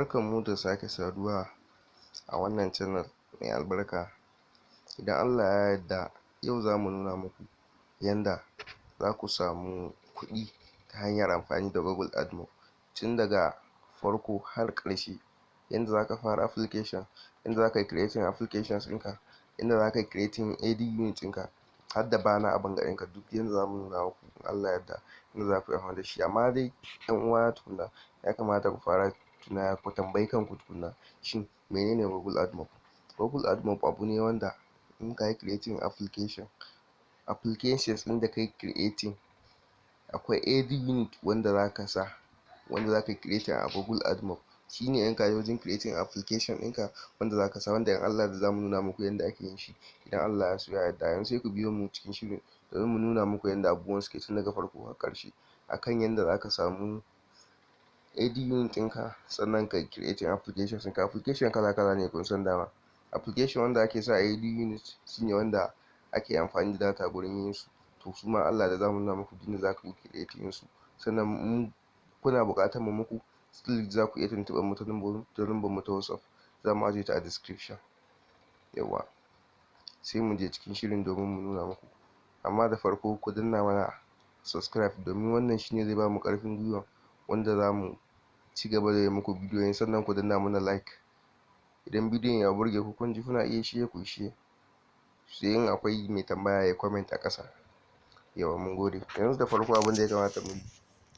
Barkanmu da sake saduwa a wannan channel mai albarka. Idan Allah ya yarda, yau za mu nuna muku yanda za ku samu kuɗi ta hanyar amfani da Google admob tun daga farko har ƙarshe. Yanda za ka fara application, yanda za ka yi creating applications ɗinka, yanda za ka yi creating AD unit ɗinka, har da bana a ɓangarenka, duk yanda za mu nuna muku in Allah ya yarda, yanda za ku yi amfani da shi. Amma dai ɗan uwa tukunna, ya kamata ku fara ku tambayi kanku tukunna, shin menene Google admob? Google admob abu ne wanda in ka yi creating applications ɗin da ka yi creating, akwai AD unit wanda za ka sa, wanda za ka yi creating a Google admob. Shi ne in ka yi wajen creating application ɗinka wanda za ka sa, wanda in Allah da za mu nuna muku yanda ake yin shi idan Allah ya so ya yarda. Yanzu sai ku biyo mu cikin shirin domin mu nuna muku yanda abubuwan suke tun daga farko har ƙarshe, akan yanda za ka samu AD unit ɗinka, sannan ka yi creating applications ɗinka. Application kala kala ne, kun san dama. Application wanda ake sa AD unit shine wanda ake amfani da data gurin yin su, to su ma Allah da za mu nuna muku yanda za ku yi creating su. Sannan in kuna buƙatar mu muku, still za ku iya tuntuɓar mu ta lambar mu ta WhatsApp, za mu ajiye ta a description. Yawwa, sai mu je cikin shirin domin mu nuna muku. Amma da farko ku danna mana subscribe, domin wannan shine zai ba mu ƙarfin gwiwa wanda za mu ci gaba da yi muku bidiyoyi. Sannan ku danna mana like. Idan bidiyon ya burge ku, kun ji kuna iya share, ku share. Sai in akwai mai tambaya ya comment a ƙasa. Yawa, mun gode. Yanzu da farko abin da ya kamata mu yi,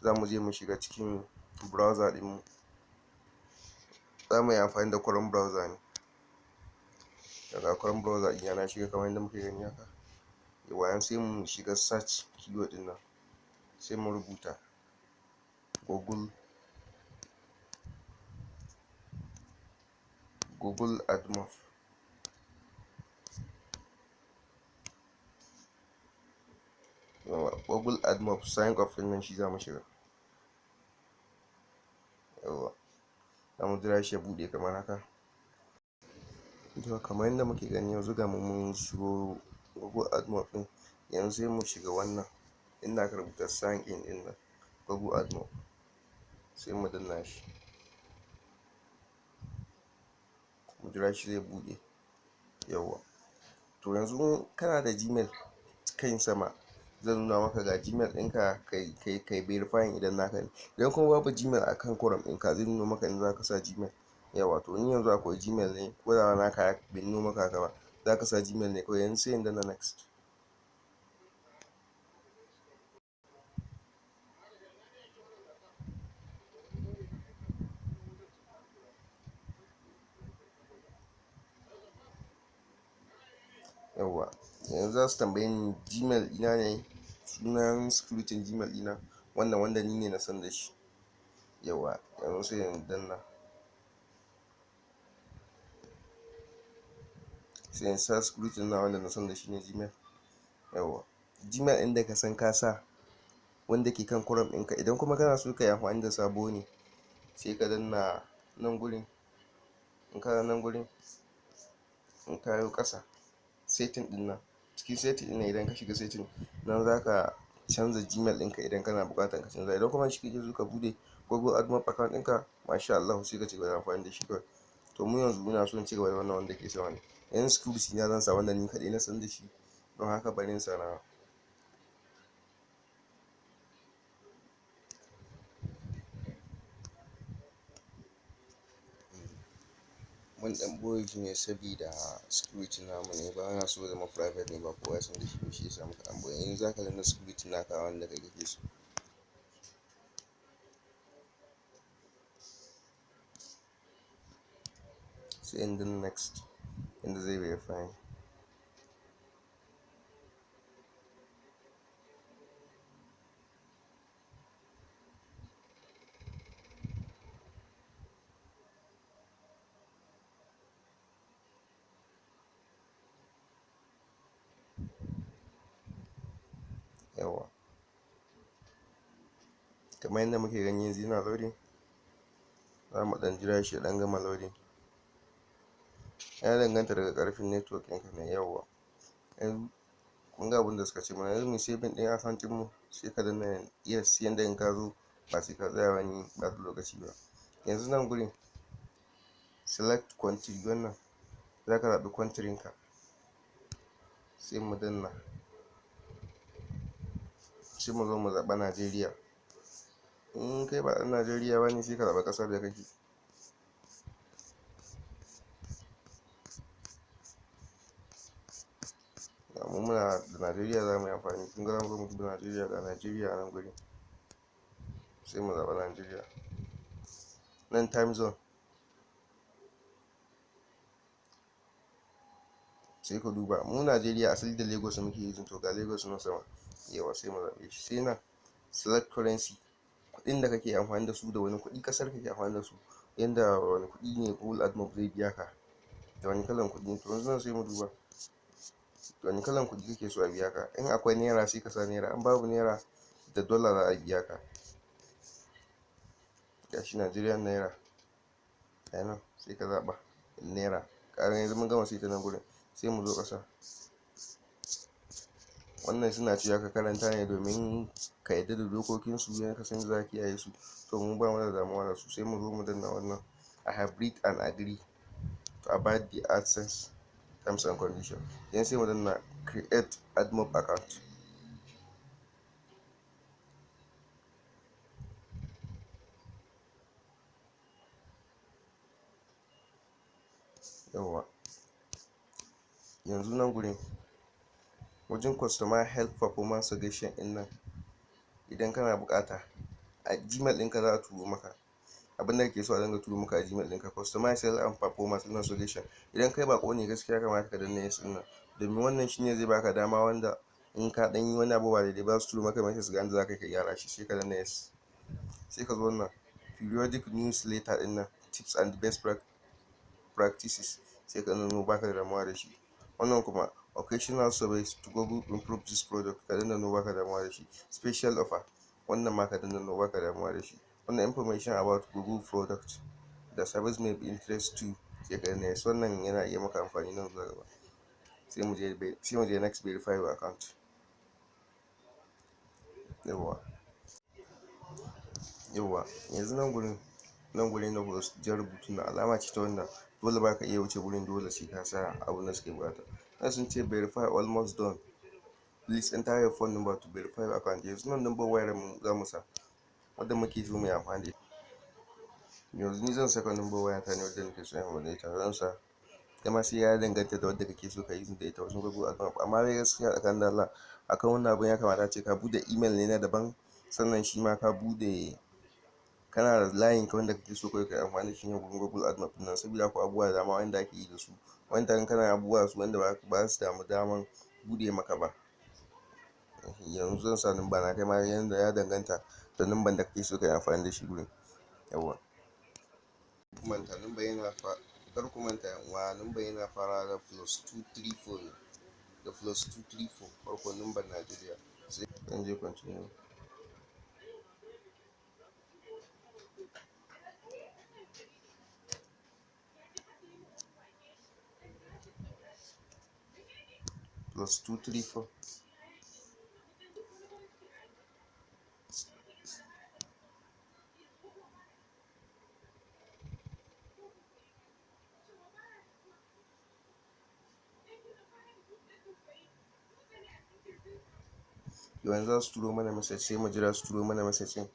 za mu je mu shiga cikin browser ɗinmu. Za mu yi amfani da Chrome browser ne. Daga Chrome browser ɗina na shiga kamar yadda muke gani haka. Yawa, yanzu sai mu shiga search keyword ɗin nan, sai mu rubuta Google admob. Google admob sign up ɗin nan shi za mu shiga. Yawa, za mu jira shi ya buɗe kamar haka. To kamar yadda muke gani yanzu ga mu mun shigo Google admob ɗin. Yanzu sai mu shiga wannan inda aka rubuta sign in ɗin nan, Google admob, sai mu danna shi, mu jira shi zai buɗe. Yawa, to yanzu kana da Gmail kan sama, zan nuna maka ga Gmail ɗinka, kai verifying idan naka ne. Idan kuma babu Gmail akan Chrome ɗinka, zai nuna maka inda za ka sa Gmail. Yawa, to ni yanzu akwai Gmail ne, ko da naka bai nuna maka haka ba, za ka sa Gmail ne kawai. Yanzu sai in danna next. Yawa, yanzu za su tambaye ni Gmail ina ne, sunan security Gmail ina, wannan wanda ni ne na san da shi. Yawa, yanzu sai in danna, sai in sa security na wanda na san da shi ne Gmail. Yawa, Gmail ɗin da ka san ka sa, wanda ke kan Chrome ɗinka. Idan kuma kana so ka yi amfani da sabo ne, sai ka danna nan gurin. In ka nan gurin, in ka yi ƙasa, setting ɗin nan, cikin setting ɗin nan idan ka shiga setting nan, za ka canza Gmail ɗinka idan kana buƙatar ka canza. Idan kuma shi kake so ka buɗe Google admob account ɗinka, masha Allah, sai ka ci gaba da amfani da shi kawai. To mu yanzu muna so in ci gaba da wannan wanda ke sama ne. Yanzu security na zan sa wanda ni kaɗai na san da shi, don haka bari in sa nawa. Mun ɗan ɓoye shi ne sabida security namu ne, ba na so zama private ne, ba kowa ya san da shi ba, shi yasa muka ɗan ɓoye. Yanzu za ka danna security naka wanda kai kake so. Sai in danna next, inda zai verify. Yawa, kamar yadda muke gani yanzu yana loading. Za mu ɗan jira shi ya ɗan gama loading. Ya danganta daga ƙarfin network ɗinka ne. Yawa, yanzu kun ga abin da suka ce mana, yanzu mu saving ɗin account ɗinmu, sai ka danna yes, yanda in ka zo ba sai ka tsaya wani ɓata lokaci ba. Yanzu nan gurin select country, wannan za ka zaɓi country ka, sai mu danna, sai mu zo mu zaɓa Najeriya. In kai ba ɗan Najeriya ba ne sai ka zaɓa ƙasar da kake. mu muna da Najeriya za mu yi amfani, kun ga za mu zo mu duba Najeriya, ga Najeriya a nan guri, sai mu zaɓa Najeriya. Nan time zone, sai ka duba mu Najeriya asali da Lagos muke yi, to ga Lagos na sama, yawa sai mu zaɓe shi. Sai nan select currency, kuɗin da kake amfani da su, da wani kuɗi ƙasar kake amfani da su, yanda wani kuɗi ne Google admob zai biya ka, da wani kalan kuɗi. To yanzu nan sai mu duba da wani kalan kuɗi kake so a biya ka. In akwai naira sai ka sa naira, in babu naira da dollar za a biya ka. Gashi Nigerian naira, nan sai ka zaɓa naira. Ƙarar yanzu mun gama sai ta nan gurin, sai mu zo ƙasa. Wannan suna cewa ka karanta ne domin ka yadda da dokokinsu, yana ka san za ka kiyaye su, to mu ba mu da damuwa da su. Sai mu zo mu danna wannan I have read and agree to abide the AdSense terms and conditions. Then sai mu danna create admob account. Yawa yanzu nan gurin wajen customer help performance suggestion din nan, idan kana bukata a Gmail ɗinka za a turo maka abin da kake so a dinga turo maka a Gmail ɗinka, customer help and performance din suggestion. Idan kai bako ne gaskiya kamata ka danna yes din nan, domin wannan shine zai baka dama wanda in ka dan yi wani abu ba daidai ba su turo maka message ga inda za ka gyara shi, sai ka danna yes. Sai ka zo wannan periodic newsletter din nan, tips and best practices, sai ka nuna baka da damuwa da shi. Wannan kuma occasional surveys to Google improve this product, ka danna no baka damuwa da shi. Special offer, wannan ma ka danna no baka damuwa da shi. Wannan information about Google product da service may be interest to, sai ka danna yes. Wannan yana iya maka amfani nan zuwa gaba. Sai mu je next verify your account. Yawa yanzu nan gurin na jan rubutu na alama ce ta wannan dole ba ka iya wuce gurin, dole sai ka sa abin da suke bukata. Nan sun ce verify almost done, please enter your phone number to verify your account. Yanzu nan number wayar mu za mu sa wadda muke so mu yi amfani da ita. Yanzu ni zan saka number waya ta ne wadda nake so in amfani da ita, zan sa. Kama sai ya danganta da wadda kake so ka yi da ita wajen Google admob. Amma dai gaskiya tsakanin da Allah akan wannan abun ya kamata ce ka bude email ne na daban, sannan shi ma ka bude kana da layin ka wanda kake so kai ka amfani da shi ne gurin Google admob nan, saboda akwai abubuwa da dama wanda ake yi da su, wanda in kana abubuwa su wanda ba su damu daman bude maka ba. Yanzu zan sa number na, kai ma yanda ya danganta da number da kake so kai amfani da shi gurin. Yawa manta number yana kar ku manta wa number yana fara da +234 ne, da +234 farko number Najeriya. Sai zan je continue. +234. Yanzu za su turo mana message, sai mu jira su turo mana message din.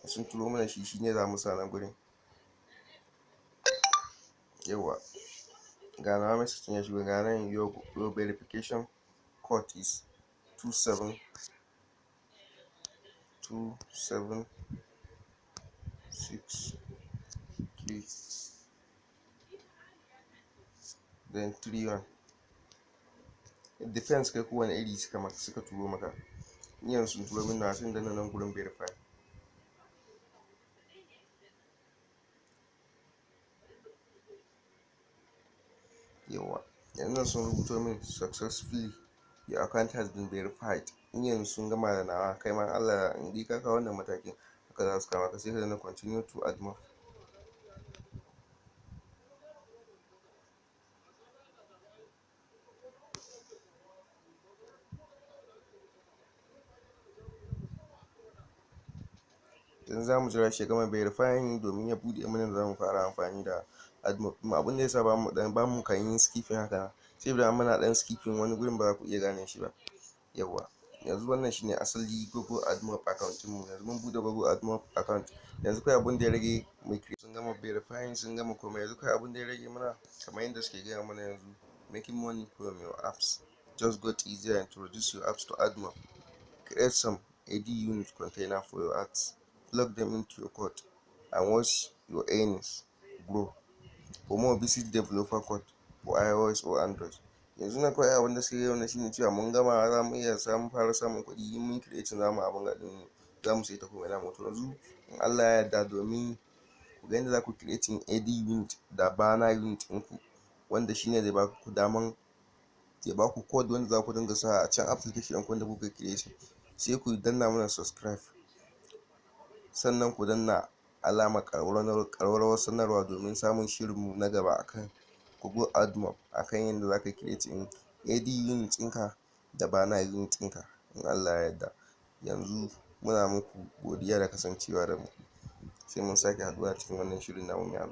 Sun turo mana shi shine za mu sa nan gurin. Yawa ga na message din ya shigo, ga nan your verification code is 27276 then 31. It depends kai kowane iri suka turo maka. Ni yanzu sun turo min na sun danna nan gurin verify. Yawa yanzu sun rubuto min successfully your account has been verified. In yanzu sun gama da nawa, kai ma Allah in dai ka kawo wannan matakin haka za su kama ka, sai ka danna continue to admob. Yanzu za mu jira shi ya gama verifying domin ya bude mana, za mu fara amfani da admob ɗin. Abin da yasa ba mu kan yin skipping haka saboda muna dan skipping wani gurin ba za ku iya gane shi ba. Yawwa, yanzu wannan shine asali Goggle admob account mu. Yanzu mun bude Goggle admob account, yanzu kai abin da ya rage mu sun gama verifying, sun gama komai. Yanzu kai abin da ya rage mana kamar yadda suke gaya mana yanzu, making money from your apps just got easier. Introduce your apps to admob, create some ad unit container for your ads, plug them into your code, and watch your earnings grow. For more, visit developer code for iOS or Android. Yanzu na kawai abin da suke yi wannan shine cewa mun gama za mu iya fara samun kuɗi in mun create namu abin gadin, za mu sai ta komai namu. To yanzu in Allah ya yarda, domin ku ga yadda za ku creating ad unit da bana unit ɗinku, wanda shine zai ba ku daman, zai ba ku code wanda za ku dinga sa a can application ɗin da kuka create. Sai ku danna mana subscribe, sannan ku danna alamar ƙararrawar sanarwa domin samun shirinmu na gaba akan Goggle admob, akan yadda za ka create ad unit ɗinka da bana unit ɗinka in Allah ya yarda. Yanzu muna muku godiya da kasancewa da mu, sai mun sake haɗuwa cikin wannan shirin namu mai albarka.